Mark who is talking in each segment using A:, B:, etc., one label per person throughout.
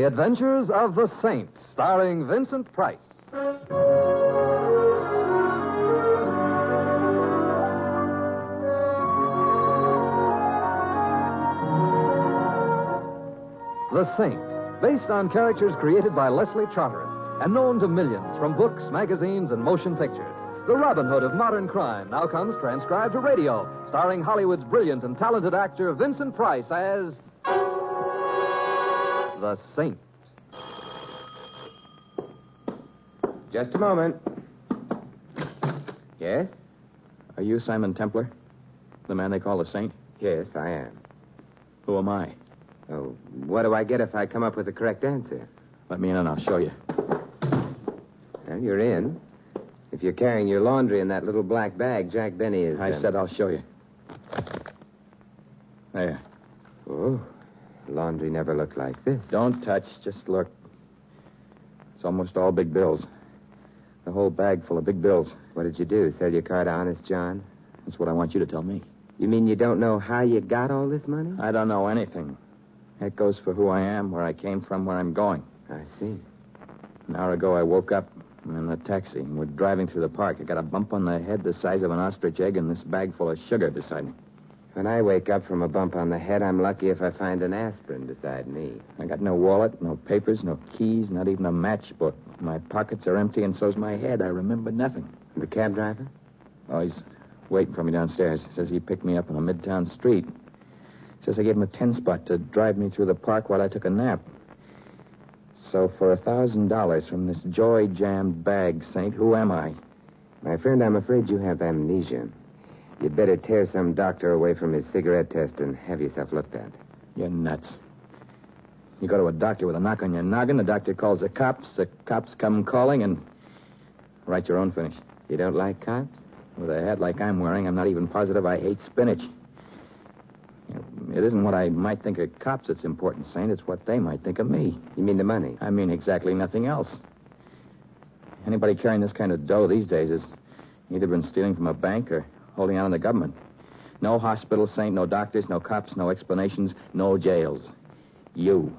A: The Adventures of the Saint, starring Vincent Price. The Saint, based on characters created by Leslie Charteris and known to millions from books, magazines, and motion pictures. The Robin Hood of modern crime now comes transcribed to radio, starring Hollywood's brilliant and talented actor Vincent Price as the Saint.
B: Just a moment. Yes?
C: Are you Simon Templar? The man they call the Saint?
B: Yes, I am.
C: Who am I?
B: Oh, what do I get if I come up with the correct answer?
C: Let me in and I'll show you.
B: Well, you're in. If you're carrying your laundry in that little black bag, Jack Benny is...
C: I said I'll show you. There.
B: Oh, laundry never looked like this.
C: Don't touch. Just look. It's almost all big bills. The whole bag full of big bills.
B: What did you do, sell your car to Honest John?
C: That's what I want you to tell me.
B: You mean you don't know how you got all this money?
C: I don't know anything. That goes for who I am, where I came from, where I'm going.
B: I see.
C: An hour ago, I woke up in a taxi, and we're driving through the park. I got a bump on the head the size of an ostrich egg and this bag full of sugar beside me.
B: When I wake up from a bump on the head, I'm lucky if I find an aspirin beside me.
C: I got no wallet, no papers, no keys, not even a matchbook. My pockets are empty, and so's my head. I remember nothing.
B: And the cab driver?
C: Oh, he's waiting for me downstairs. Says he picked me up on a midtown street. Says I gave him a 10-spot to drive me through the park while I took a nap. So for $1,000 from this joy-jammed bag, Saint, who am I?
B: My friend, I'm afraid you have amnesia. You'd better tear some doctor away from his cigarette test and have yourself looked at.
C: You're nuts. You go to a doctor with a knock on your noggin, the doctor calls the cops come calling, and write your own finish.
B: You don't like cops?
C: With a hat like I'm wearing, I'm not even positive I hate spinach. It isn't what I might think of cops that's important, Saint. It's what they might think of me.
B: You mean the money?
C: I mean exactly nothing else. Anybody carrying this kind of dough these days has either been stealing from a bank or holding on to the government. No hospital, Saint, no doctors, no cops, no explanations, no jails. You.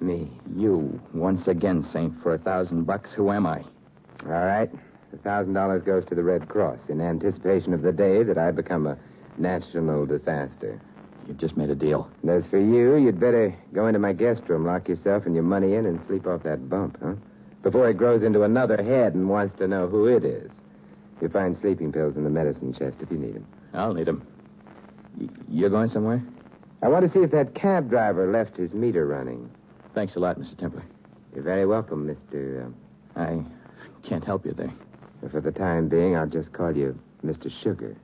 B: Me.
C: You. Once again, Saint, for $1,000, who am I?
B: All right. $1,000 goes to the Red Cross in anticipation of the day that I become a national disaster.
C: You just made a deal.
B: And as for you, you'd better go into my guest room, lock yourself and your money in, and sleep off that bump, huh? Before it grows into another head and wants to know who it is. You'll find sleeping pills in the medicine chest if you need them.
C: I'll need them. You're going somewhere?
B: I want to see if that cab driver left his meter running.
C: Thanks a lot, Mr. Templar.
B: You're very welcome, Mr.
C: I can't help you there.
B: For the time being, I'll just call you Mr. Sugar.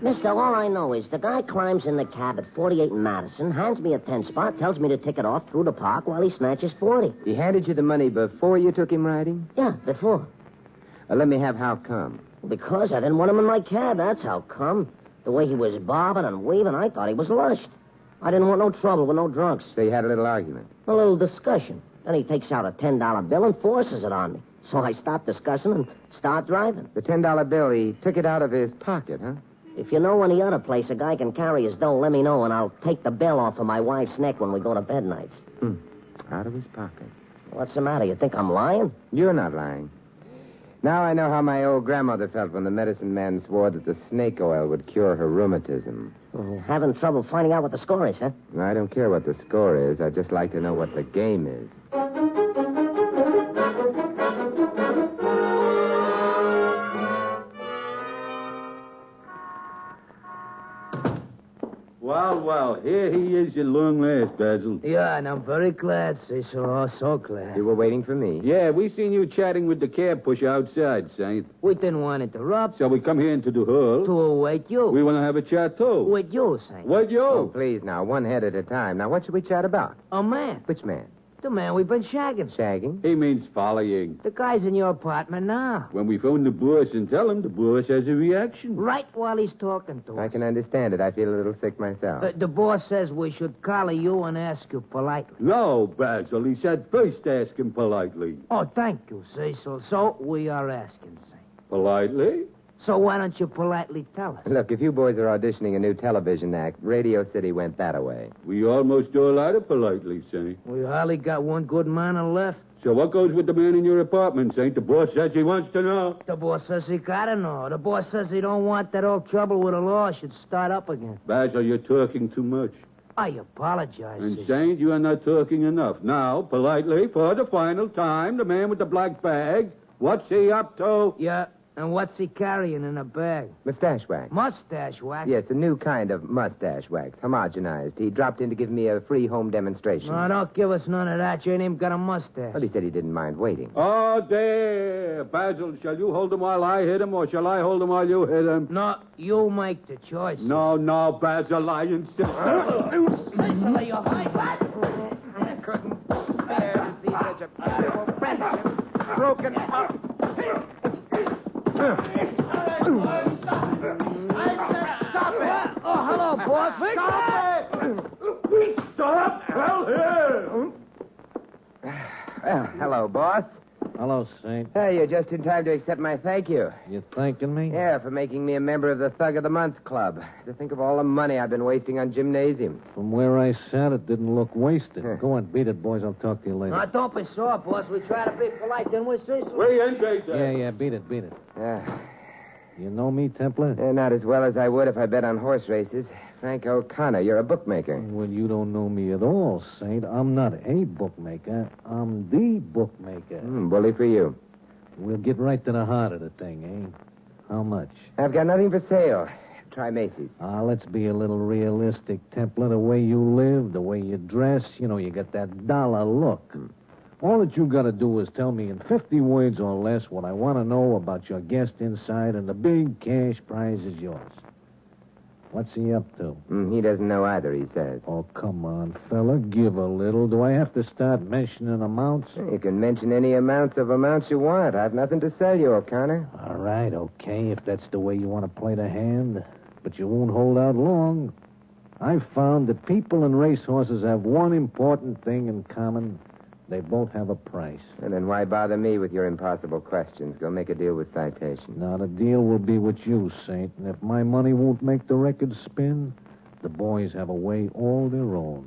D: Mister, all I know is the guy climbs in the cab at 48 and Madison, hands me a 10-spot, tells me to tick it off through the park while he snatches 40.
B: He handed you the money before you took him riding?
D: Yeah, before.
B: Let me have how come?
D: Because I didn't want him in my cab, that's how come. The way he was bobbing and weaving, I thought he was lushed. I didn't want no trouble with no drunks.
B: So you had a little argument?
D: A little discussion. Then he takes out a $10 bill and forces it on me. So I stop discussing and start driving.
B: The $10 bill, he took it out of his pocket, huh?
D: If you know any other place a guy can carry his dough, let me know, and I'll take the bill off of my wife's neck when we go to bed nights.
B: Out of his pocket.
D: What's the matter? You think I'm lying?
B: You're not lying. Now I know how my old grandmother felt when the medicine man swore that the snake oil would cure her rheumatism.
D: You're having trouble finding out what the score is, huh?
B: I don't care what the score is. I'd just like to know what the game is.
E: Well, here he is at long last, Basil.
F: Yeah, and I'm very glad, Cecil. Oh, so glad.
B: You were waiting for me?
E: Yeah, we seen you chatting with the cab pusher outside, Saint.
F: We didn't want to interrupt.
E: So we come here into the hall.
F: To await you.
E: We want to have a chat, too.
F: With you, Saint.
E: With you?
B: Oh, please, now, one head at a time. Now, what should we chat about?
F: A man.
B: Which man?
F: The man we've been shagging.
B: Shagging?
E: He means following.
F: The guy's in your apartment now.
E: When we phone the boss and tell him, the boss has a reaction.
F: Right while he's talking to us.
B: I can understand it. I feel a little sick myself.
F: The boss says we should collar you and ask you politely.
E: No, Basil. He said first ask him politely.
F: Oh, thank you, Cecil. So we are asking, Saint.
E: Politely?
F: So why don't you politely tell us?
B: Look, if you boys are auditioning a new television act, Radio City went that away.
E: We almost do a lot of politely, Saint.
F: We hardly got one good manner left.
E: So what goes with the man in your apartment, Saint? The boss says he wants to know.
F: The boss says he gotta know. The boss says he don't want that old trouble with the law should start up again.
E: Basil, you're talking too much.
F: I apologize.
E: And
F: Sis.
E: Saint, you are not talking enough. Now, politely, for the final time, the man with the black bag, what's he up to?
F: Yeah, and what's he carrying in a bag?
B: Mustache wax.
F: Mustache wax?
B: Yes, a new kind of mustache wax, homogenized. He dropped in to give me a free home demonstration.
F: No, don't give us none of that. You ain't even got a mustache.
B: Well, he said he didn't mind waiting.
E: Oh, there. Basil, shall you hold him while I hit him, or shall I hold him while you hit him?
F: No, you make the choice.
E: No, Basil, I insist.
F: Cecily, you're high.
B: I couldn't bear to see such a beautiful friendship broken up.
F: Stop it! Oh, hello, boss.
E: Stop! Hell here!
B: Well, hello, boss.
G: Hello, Saint.
B: Hey, you're just in time to accept my thank you.
G: You thanking me?
B: Yeah, for making me a member of the Thug of the Month Club. To think of all the money I've been wasting on gymnasiums.
G: From where I sat, it didn't look wasted. Go on, beat it, boys. I'll talk to you later.
F: Now, don't be sore, boss. We try to be polite, didn't we, Cecily?
E: We ain't Jason.
G: Yeah, beat it.
B: Yeah.
G: You know me, Templar?
B: Not as well as I would if I bet on horse races. Frank O'Connor, you're a bookmaker.
G: Well, you don't know me at all, Saint. I'm not a bookmaker. I'm the bookmaker.
B: Bully for you.
G: We'll get right to the heart of the thing, eh? How much?
B: I've got nothing for sale. Try Macy's.
G: Let's be a little realistic, Templar. The way you live, the way you dress, you got that dollar look. All that you got to do is tell me in 50 words or less what I want to know about your guest inside, and the big cash prize is yours. What's he up to?
B: He doesn't know either, he says.
G: Oh, come on, fella. Give a little. Do I have to start mentioning amounts?
B: You can mention any amounts you want. I've nothing to sell you, O'Connor.
G: All right, okay, if that's the way you want to play the hand. But you won't hold out long. I've found that people and racehorses have one important thing in common. They both have a price.
B: And then why bother me with your impossible questions? Go make a deal with Citation.
G: Now, the deal will be with you, Saint. And if my money won't make the record spin, the boys have a way all their own.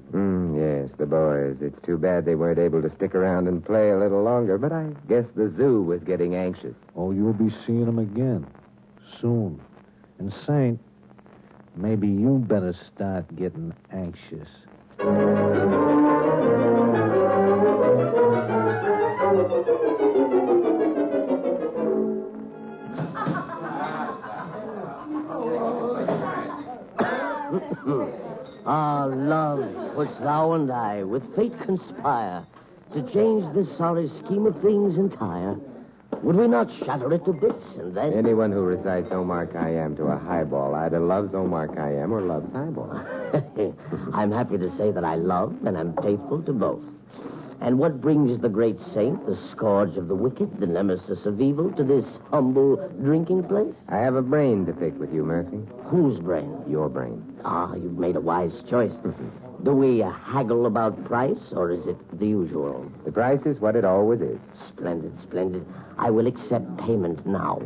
B: Yes, the boys. It's too bad they weren't able to stick around and play a little longer, but I guess the zoo was getting anxious.
G: Oh, you'll be seeing them again. Soon. And, Saint, maybe you better start getting anxious.
D: Love, wouldst thou and I with fate conspire to change this sorry scheme of things entire? Would we not shatter it to bits and then...
B: Anyone who recites Omar Khayyam to a highball either loves Omar Khayyam or loves highball.
D: I'm happy to say that I love and am faithful to both. And what brings the great saint, the scourge of the wicked, the nemesis of evil, to this humble drinking place?
B: I have a brain to pick with you, Murphy.
D: Whose brain?
B: Your brain.
D: You've made a wise choice. Do we haggle about price, or is it the usual?
B: The price is what it always is.
D: Splendid. I will accept payment now.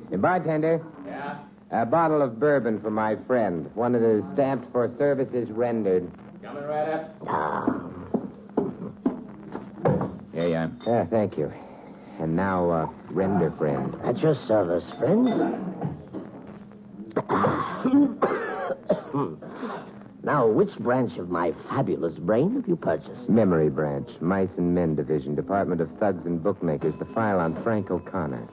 B: Hey, bartender.
C: Yeah?
B: A bottle of bourbon for my friend. One that is stamped for services rendered.
C: Coming right up. Here you are.
B: Yeah, thank you. And now, render friend.
D: At your service, friend. Now, which branch of my fabulous brain have you purchased?
B: Memory branch, Mice and Men Division, Department of Thugs and Bookmakers. The file on Frank O'Connor.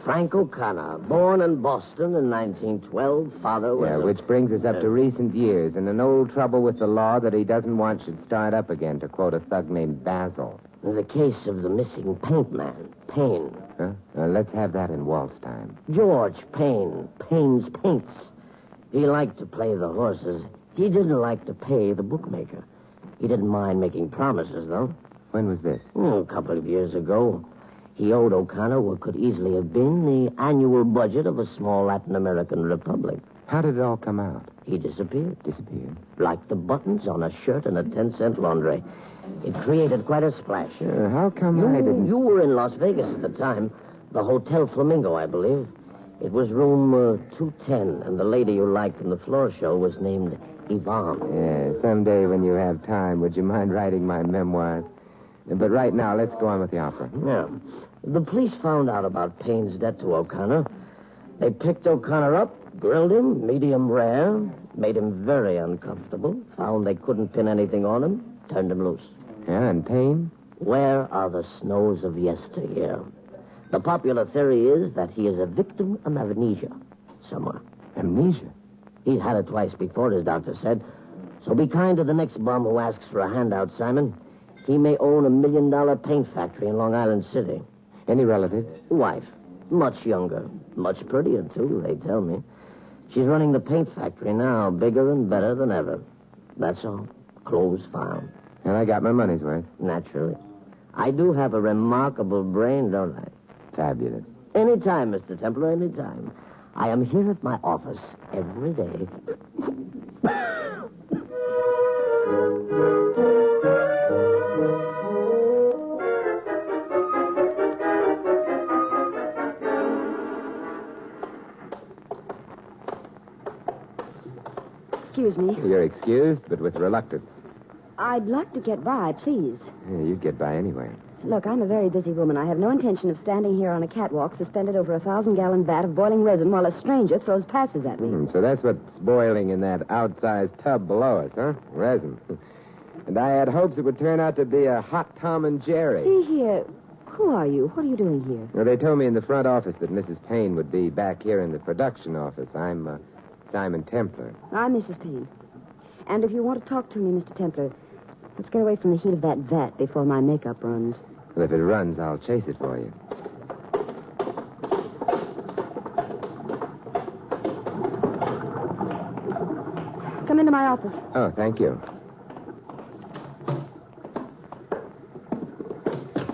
D: Frank O'Connor, born in Boston in 1912. Father was...
B: Yeah, which brings us up to recent years and an old trouble with the law that he doesn't want should start up again, to quote a thug named Basil.
D: The case of the missing paint man, Payne.
B: Huh? Let's have that in waltz time.
D: George Payne, Payne's Paints. He liked to play the horses. He didn't like to pay the bookmaker. He didn't mind making promises, though.
B: When was this?
D: A couple of years ago. He owed O'Connor what could easily have been the annual budget of a small Latin American republic.
B: How did it all come out?
D: He disappeared.
B: Disappeared?
D: Like the buttons on a shirt in a 10-cent laundry. It created quite a splash.
B: How come I didn't...
D: You were in Las Vegas at the time. The Hotel Flamingo, I believe. It was room 210, and the lady you liked in the floor show was named Yvonne.
B: Yeah, someday when you have time, would you mind writing my memoirs? But right now, let's go on with the opera.
D: Yeah. The police found out about Payne's debt to O'Connor. They picked O'Connor up, grilled him, medium rare, made him very uncomfortable, found they couldn't pin anything on him, turned him loose.
B: Yeah, and Payne?
D: Where are the snows of yesteryear? The popular theory is that he is a victim of amnesia somewhere.
B: Amnesia?
D: He's had it twice before, his doctor said. So be kind to the next bum who asks for a handout, Simon. He may own $1 million paint factory in Long Island City.
B: Any relatives?
D: Wife. Much younger. Much prettier, too, they tell me. She's running the paint factory now, bigger and better than ever. That's all. Clothes found.
B: And I got my money's worth.
D: Naturally. I do have a remarkable brain, don't I?
B: Fabulous.
D: Anytime, Mr. Templar, anytime. I am here at my office every day.
H: Excuse me.
B: You're excused, but with reluctance.
H: I'd like to get by, please.
B: Yeah, you'd get by anyway.
H: Look, I'm a very busy woman. I have no intention of standing here on a catwalk suspended over a 1,000-gallon vat of boiling resin while a stranger throws passes at me.
B: So that's what's boiling in that outsized tub below us, huh? Resin. And I had hopes it would turn out to be a hot Tom and Jerry.
H: See here. Who are you? What are you doing here?
B: Well, they told me in the front office that Mrs. Payne would be back here in the production office. I'm Simon Templar.
H: I'm Mrs. Payne. And if you want to talk to me, Mr. Templar, let's get away from the heat of that vat before my makeup runs.
B: Well, if it runs, I'll chase it for you.
H: Come into my office.
B: Oh, thank you.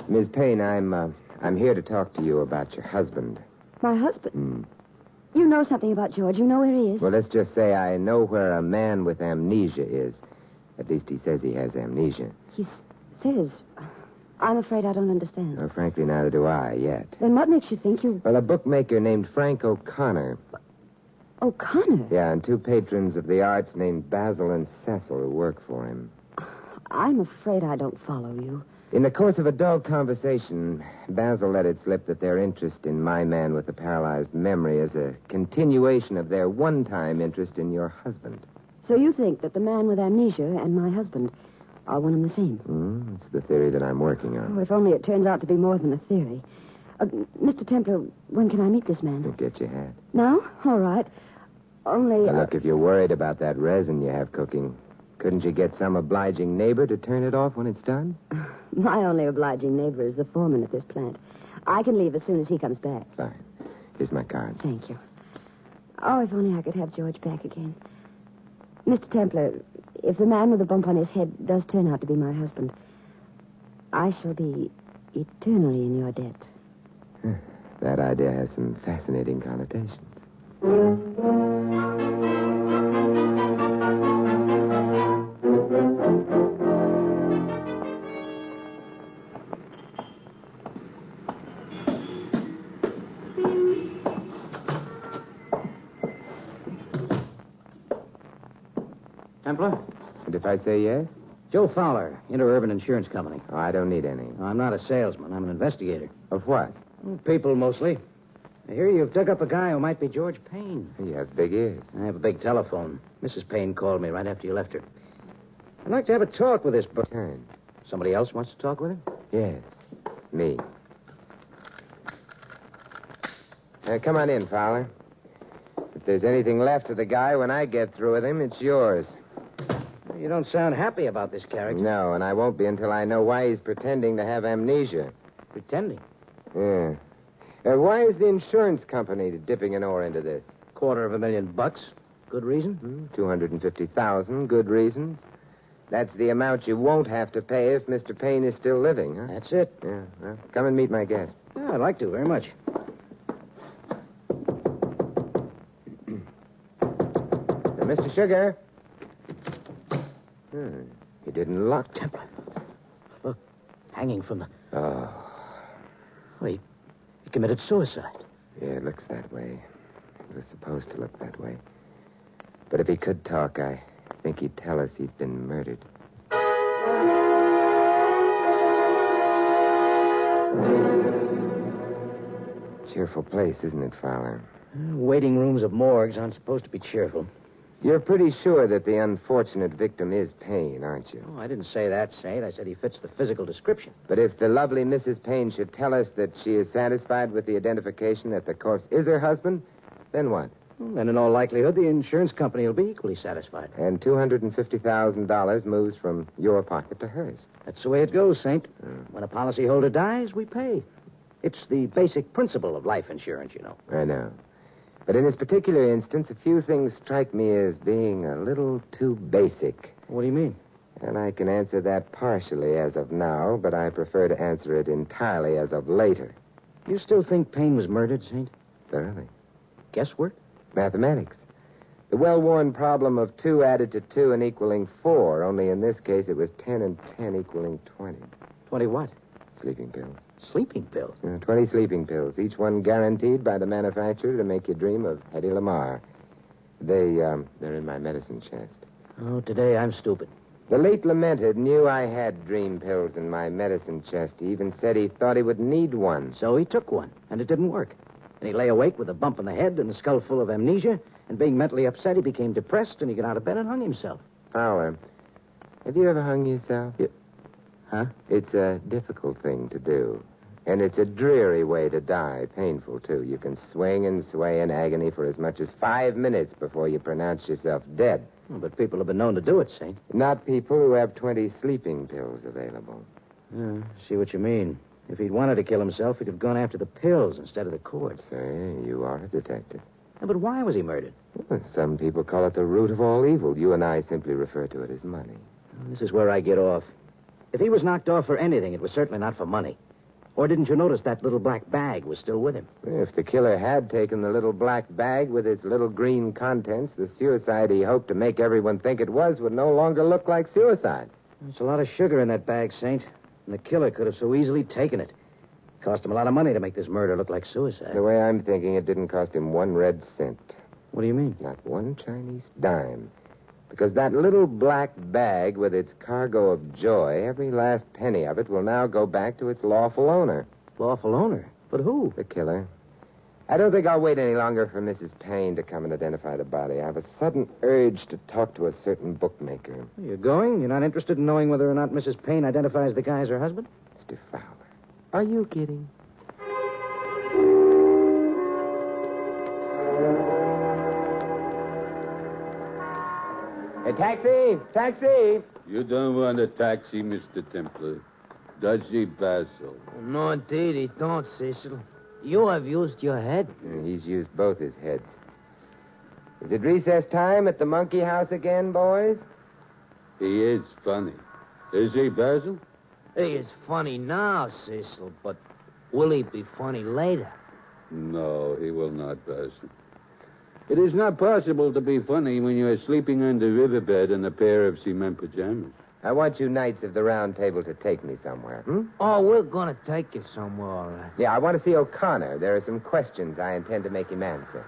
B: Miss Payne, I'm here to talk to you about your husband.
H: My husband? You know something about George. You know where he is.
B: Well, let's just say I know where a man with amnesia is. At least he says he has amnesia.
H: He says... I'm afraid I don't understand.
B: Well, frankly, neither do I yet.
H: Then what makes you think you...
B: Well, a bookmaker named Frank O'Connor.
H: O'Connor?
B: Yeah, and two patrons of the arts named Basil and Cecil who work for him.
H: I'm afraid I don't follow you.
B: In the course of a dull conversation, Basil let it slip that their interest in my man with the paralyzed memory is a continuation of their one-time interest in your husband.
H: So you think that the man with amnesia and my husband are one and the same?
B: It's the theory that I'm working on.
H: Oh, if only it turns out to be more than a theory. Mr. Templar, when can I meet this man?
B: Don't get your hat.
H: No? All right. Only...
B: Now, look, if you're worried about that resin you have cooking, couldn't you get some obliging neighbor to turn it off when it's done?
H: My only obliging neighbor is the foreman at this plant. I can leave as soon as he comes back.
B: Fine. Here's my card.
H: Thank you. Oh, if only I could have George back again. Mr. Templar, if the man with the bump on his head does turn out to be my husband, I shall be eternally in your debt.
B: That idea has some fascinating connotations.
I: Templar?
B: And if I say yes?
I: Joe Fowler, Interurban Insurance Company.
B: Oh, I don't need any.
I: I'm not a salesman. I'm an investigator.
B: Of what?
I: People, mostly. I hear you've dug up a guy who might be George Payne.
B: You have big ears.
I: I have a big telephone. Mrs. Payne called me right after you left her. I'd like to have a talk with this...
B: Turn.
I: Somebody else wants to talk with him?
B: Yes. Me. Come on in, Fowler. If there's anything left of the guy when I get through with him, it's yours.
I: You don't sound happy about this character.
B: No, and I won't be until I know why he's pretending to have amnesia.
I: Pretending?
B: Yeah. Why is the insurance company dipping an oar into this?
I: $250,000. Good reason?
B: 250,000. Good reasons. That's the amount you won't have to pay if Mr. Payne is still living, huh?
I: That's it.
B: Yeah, well, come and meet my guest.
I: Yeah, I'd like to, very much.
B: Mr. Sugar. He didn't lock.
I: Templar. Look, hanging from the...
B: Oh.
I: Oh, he committed suicide.
B: Yeah, it looks that way. It was supposed to look that way. But if he could talk, I think he'd tell us he'd been murdered. Cheerful place, isn't it, Fowler?
I: Waiting rooms of morgues aren't supposed to be cheerful.
B: You're pretty sure that the unfortunate victim is Payne, aren't you?
I: Oh, I didn't say that, Saint. I said he fits the physical description.
B: But if the lovely Mrs. Payne should tell us that she is satisfied with the identification that the corpse is her husband, then what?
I: Well, then in all likelihood, the insurance company will be equally satisfied.
B: And $250,000 moves from your pocket to hers.
I: That's the way it goes, Saint. When a policyholder dies, we pay. It's the basic principle of life insurance, you know.
B: I know. But in this particular instance, a few things strike me as being a little too basic.
I: What do you mean?
B: And I can answer that partially as of now, but I prefer to answer it entirely as of later.
I: You still think Payne was murdered, Saint?
B: Thoroughly.
I: Guesswork?
B: Mathematics. The well-worn problem of 2 added to 2 and equaling 4, only in this case it was 10 and 10 equaling 20.
I: 20 what?
B: Sleeping pills.
I: Sleeping pills?
B: 20 sleeping pills, each one guaranteed by the manufacturer to make you dream of Hedy Lamarr. They're in my medicine chest.
I: Oh, today I'm stupid.
B: The late lamented knew I had dream pills in my medicine chest. He even said he thought he would need one.
I: So he took one, and it didn't work. And he lay awake with a bump in the head and a skull full of amnesia, and being mentally upset, he became depressed, and he got out of bed and hung himself.
B: Fowler, have you ever hung yourself?
I: Huh?
B: It's a difficult thing to do. And it's a dreary way to die. Painful, too. You can swing and sway in agony for as much as 5 minutes before you pronounce yourself dead.
I: Oh, but people have been known to do it, Saint.
B: Not people who have 20 sleeping pills available.
I: See what you mean. If he'd wanted to kill himself, he'd have gone after the pills instead of the cords.
B: Say, you are a detective.
I: Yeah, but why was he murdered?
B: Well, some people call it the root of all evil. You and I simply refer to it as money.
I: This is where I get off. If he was knocked off for anything, it was certainly not for money. Or didn't you notice that little black bag was still with him?
B: If the killer had taken the little black bag with its little green contents, the suicide he hoped to make everyone think it was would no longer look like suicide.
I: There's a lot of sugar in that bag, Saint. And the killer could have so easily taken it. Cost him a lot of money to make this murder look like suicide.
B: The way I'm thinking, it didn't cost him 1 red cent.
I: What do you mean?
B: Not 1 Chinese dime. Because that little black bag with its cargo of joy, every last penny of it will now go back to its lawful owner.
I: Lawful owner? But who?
B: The killer. I don't think I'll wait any longer for Mrs. Payne to come and identify the body. I have a sudden urge to talk to a certain bookmaker.
I: You're going? You're not interested in knowing whether or not Mrs. Payne identifies the guy as her husband?
B: Mr. Fowler, are you kidding? Hey, taxi! Taxi!
E: You don't want a taxi, Mr. Templar. Does he, Basil?
F: No, indeed, he don't, Cecil. You have used your head.
B: He's used both his heads. Is it recess time at the monkey house again, boys?
E: He is funny. Is he, Basil?
F: He is funny now, Cecil, but will he be funny later?
E: No, he will not, Basil. It is not possible to be funny when you are sleeping on the riverbed in a pair of cement pajamas.
B: I want you Knights of the Round Table to take me somewhere.
F: Oh, we're going to take you somewhere, all right.
B: Yeah, I want to see O'Connor. There are some questions I intend to make him answer.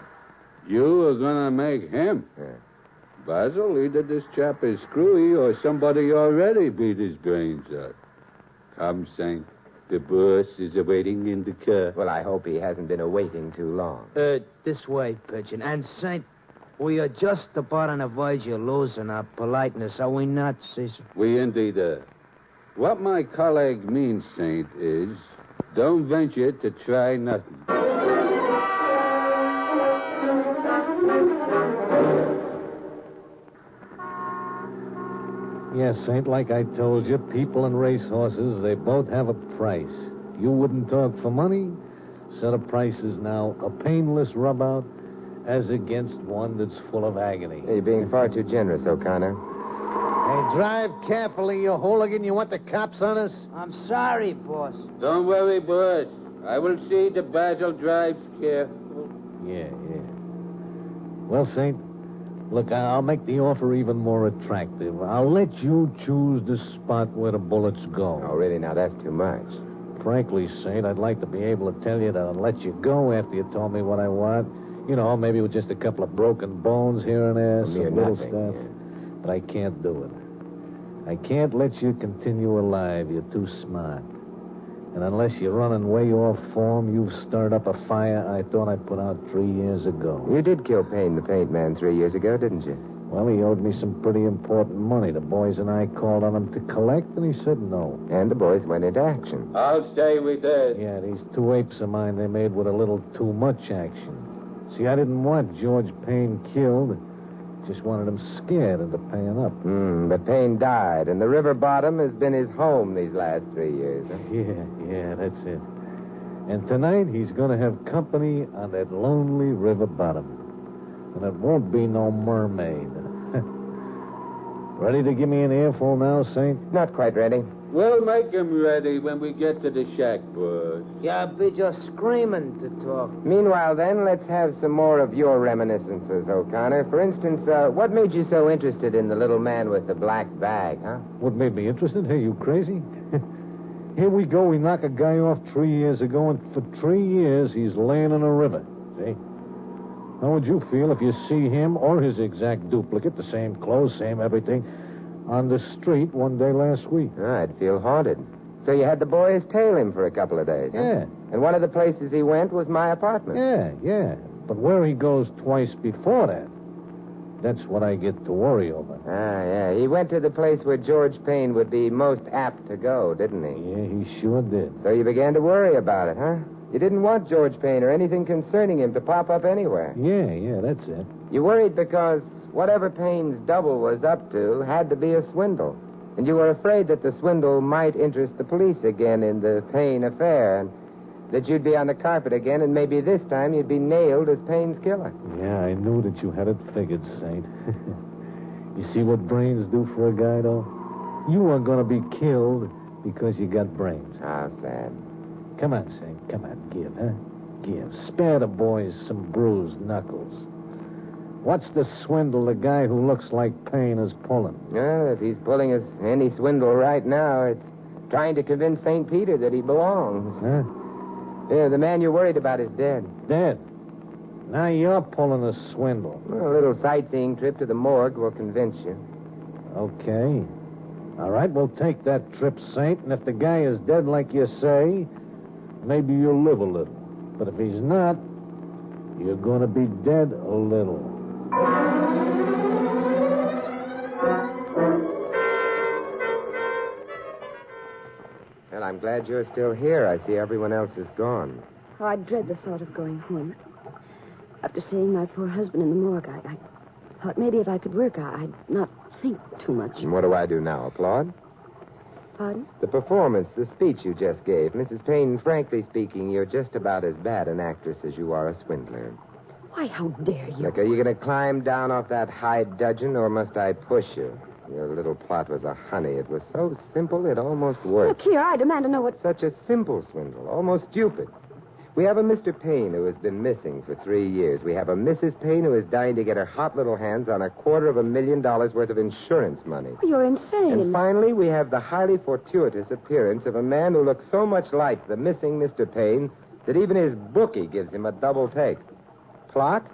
E: You are going to make him?
B: Yeah.
E: Basil, either this chap is screwy or somebody already beat his brains out. Come, Saint. The boss is awaiting in the car.
B: Well, I hope he hasn't been awaiting too long.
F: This way, Pigeon. And, Saint, we are just about on the verge of losing our politeness, are we not, Cecil?
E: We indeed are. What my colleague means, Saint, is don't venture to try nothing.
G: Yes, Saint, like I told you, people and racehorses, they both have a price. You wouldn't talk for money, so the price is now a painless rub-out as against one that's full of agony.
B: Hey, you're being far too generous, O'Connor.
G: Hey, drive carefully, you hooligan. You want the cops on us?
F: I'm sorry, boss.
E: Don't worry, boss. I will see the Basil drives careful.
G: Yeah. Well, Saint, look, I'll make the offer even more attractive. I'll let you choose the spot where the bullets go.
B: Oh, really? Now, that's too much.
G: Frankly, Saint, I'd like to be able to tell you that I'd let you go after you told me what I want. You know, maybe with just a couple of broken bones here and there, some little stuff.
B: Yeah.
G: But I can't do it. I can't let you continue alive. You're too smart. And unless you're running way off form, you've stirred up a fire I thought I put out 3 years ago.
B: You did kill Payne the Paint Man 3 years ago, didn't you?
G: Well, he owed me some pretty important money. The boys and I called on him to collect, and he said no.
B: And the boys went into action.
E: I'll stay with this.
G: Yeah, these 2 apes of mine they made with a little too much action. See, I didn't want George Payne killed. Just wanted him scared into paying up.
B: But Payne died, and the river bottom has been his home these last 3 years. Huh?
G: Yeah, that's it. And tonight he's going to have company on that lonely river bottom. And it won't be no mermaid. Ready to give me an earful now, Saint?
B: Not quite ready.
E: We'll make him ready when we get to the shack, boys.
F: Yeah, be just screaming to talk.
B: Meanwhile, then, let's have some more of your reminiscences, O'Connor. For instance, what made you so interested in the little man with the black bag, huh?
G: What made me interested? Hey, you crazy? Here we go. We knock a guy off 3 years ago, and for 3 years he's laying in a river. See? How would you feel if you see him or his exact duplicate, the same clothes, same everything, on the street one day last week?
B: I'd feel haunted. So you had the boys tail him for a couple of days, huh?
G: Yeah.
B: And one of the places he went was my apartment.
G: Yeah. But where he goes twice before that, that's what I get to worry over.
B: Yeah. He went to the place where George Payne would be most apt to go, didn't he?
G: Yeah, he sure did.
B: So you began to worry about it, huh? You didn't want George Payne or anything concerning him to pop up anywhere.
G: Yeah, that's it.
B: You worried because whatever Payne's double was up to had to be a swindle. And you were afraid that the swindle might interest the police again in the Payne affair, and that you'd be on the carpet again, and maybe this time you'd be nailed as Payne's killer.
G: Yeah, I knew that you had it figured, Saint. You see what brains do for a guy, though? You are going to be killed because you got brains.
B: How sad.
G: Come on, Saint. Come on, give, huh? Give. Spare the boys some bruised knuckles. What's the swindle the guy who looks like Payne is pulling?
B: If he's pulling us any swindle right now, it's trying to convince St. Peter that he belongs.
G: Huh?
B: Yeah, the man you're worried about is dead.
G: Dead. Now you're pulling a swindle.
B: Well, a little sightseeing trip to the morgue will convince you.
G: Okay. All right, we'll take that trip, Saint, and if the guy is dead like you say, maybe you'll live a little. But if he's not, you're going to be dead a little.
B: Well, I'm glad you're still here. I see everyone else is gone.
H: Oh, I dread the thought of going home. After seeing my poor husband in the morgue, I thought maybe if I could work, I'd not think too much.
B: And what do I do now? Applaud?
H: Pardon?
B: The performance, the speech you just gave. Mrs. Payne, frankly speaking, you're just about as bad an actress as you are a swindler.
H: Why, how dare you?
B: Look, are you going to climb down off that high dudgeon, or must I push you? Your little plot was a honey. It was so simple, it almost worked.
H: Look here, I demand to know what...
B: Such a simple swindle, almost stupid. We have a Mr. Payne who has been missing for 3 years. We have a Mrs. Payne who is dying to get her hot little hands on $250,000 worth of insurance money.
H: You're insane.
B: And finally, we have the highly fortuitous appearance of a man who looks so much like the missing Mr. Payne that even his bookie gives him a double take. Plot?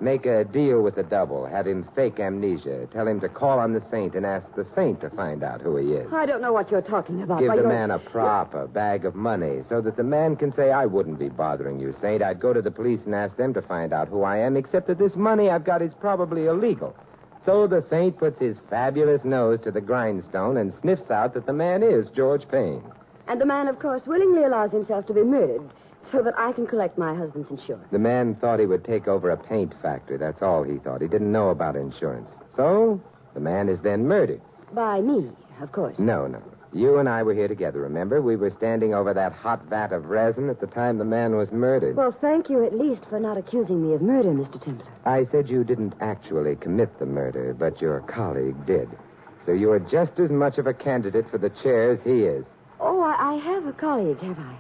B: Make a deal with the double. Have him fake amnesia. Tell him to call on the saint and ask the saint to find out who he is.
H: I don't know what you're talking about.
B: Give
H: but
B: the
H: you're...
B: man a prop, a bag of money, so that the man can say, I wouldn't be bothering you, Saint. I'd go to the police and ask them to find out who I am, except that this money I've got is probably illegal. So the saint puts his fabulous nose to the grindstone and sniffs out that the man is George Payne.
H: And the man, of course, willingly allows himself to be murdered so that I can collect my husband's insurance.
B: The man thought he would take over a paint factory. That's all he thought. He didn't know about insurance. So the man is then murdered.
H: By me, of course.
B: No. You and I were here together, remember? We were standing over that hot vat of resin at the time the man was murdered.
H: Well, thank you at least for not accusing me of murder, Mr. Templar.
B: I said you didn't actually commit the murder, but your colleague did. So you are just as much of a candidate for the chair as he is.
H: Oh, I have a colleague, have I?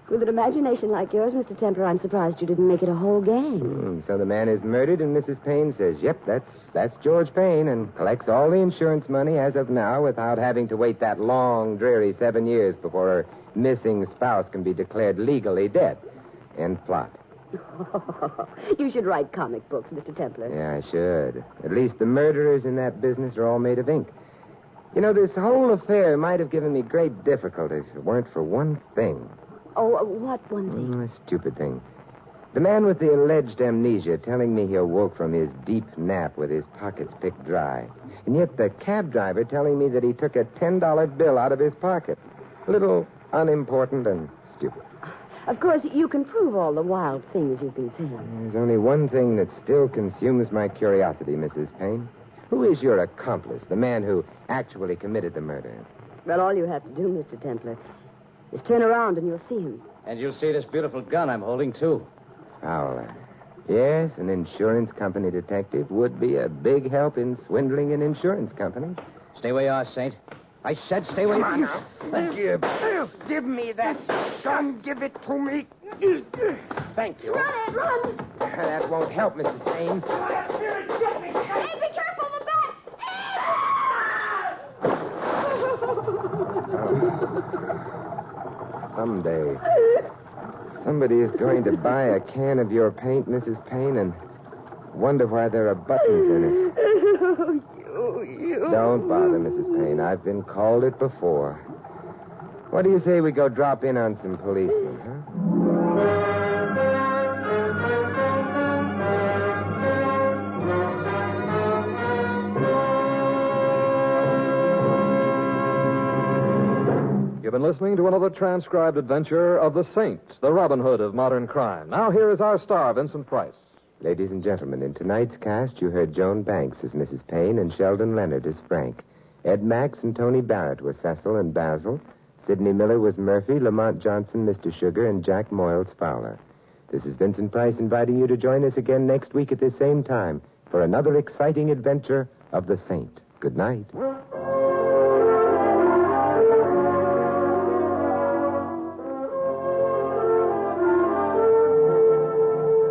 H: With an imagination like yours, Mr. Templar, I'm surprised you didn't make it a whole gang.
B: So the man is murdered, and Mrs. Payne says, yep, that's George Payne, and collects all the insurance money as of now without having to wait that long, dreary 7 years before her missing spouse can be declared legally dead. End plot.
H: You should write comic books, Mr. Templar.
B: Yeah, I should. At least the murderers in that business are all made of ink. You know, this whole affair might have given me great difficulty if it weren't for one thing.
H: Oh, what one thing?
B: A stupid thing. The man with the alleged amnesia telling me he awoke from his deep nap with his pockets picked dry. And yet the cab driver telling me that he took a $10 bill out of his pocket. A little unimportant and stupid.
H: Of course, you can prove all the wild things you've been saying.
B: There's only one thing that still consumes my curiosity, Mrs. Payne. Who is your accomplice, the man who actually committed the murder?
H: Well, all you have to do, Mr. Templar, is turn around and you'll see him.
I: And you'll see this beautiful gun I'm holding, too.
B: Fowler. Yes, an insurance company detective would be a big help in swindling an insurance company.
I: Stay where you are, Saint. I said stay where you are.
B: Now. Give me that gun. Give it to me. Thank you.
H: Run, Ed, run!
B: That won't help, Mrs. Payne.
H: Ed, be careful, the bat!
B: Someday, somebody is going to buy a can of your paint, Mrs. Payne, and wonder why there are buttons in it. Don't bother, Mrs. Payne. I've been called it before. What do you say we go drop in on some policemen, huh?
A: You've been listening to another transcribed adventure of the Saint, the Robin Hood of modern crime. Now here is our star, Vincent Price.
B: Ladies and gentlemen, in tonight's cast, you heard Joan Banks as Mrs. Payne and Sheldon Leonard as Frank. Ed Max and Tony Barrett were Cecil and Basil. Sidney Miller was Murphy, Lamont Johnson, Mr. Sugar, and Jack Moyles Fowler. This is Vincent Price inviting you to join us again next week at this same time for another exciting adventure of the Saint. Good night.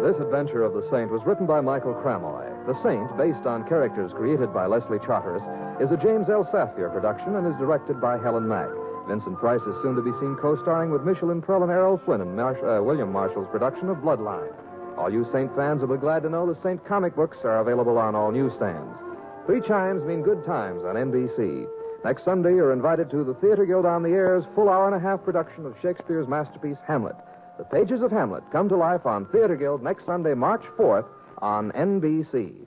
A: This adventure of the Saint was written by Michael Cramoy. The Saint, based on characters created by Leslie Charteris, is a James L. Safier production and is directed by Helen Mack. Vincent Price is soon to be seen co-starring with Michelin Prell and Errol Flynn in William Marshall's production of Bloodline. All you Saint fans will be glad to know the Saint comic books are available on all newsstands. 3 chimes mean good times on NBC. Next Sunday, you're invited to the Theater Guild on the Air's full hour-and-a-half production of Shakespeare's masterpiece, Hamlet. The pages of Hamlet come to life on Theater Guild next Sunday, March 4th on NBC.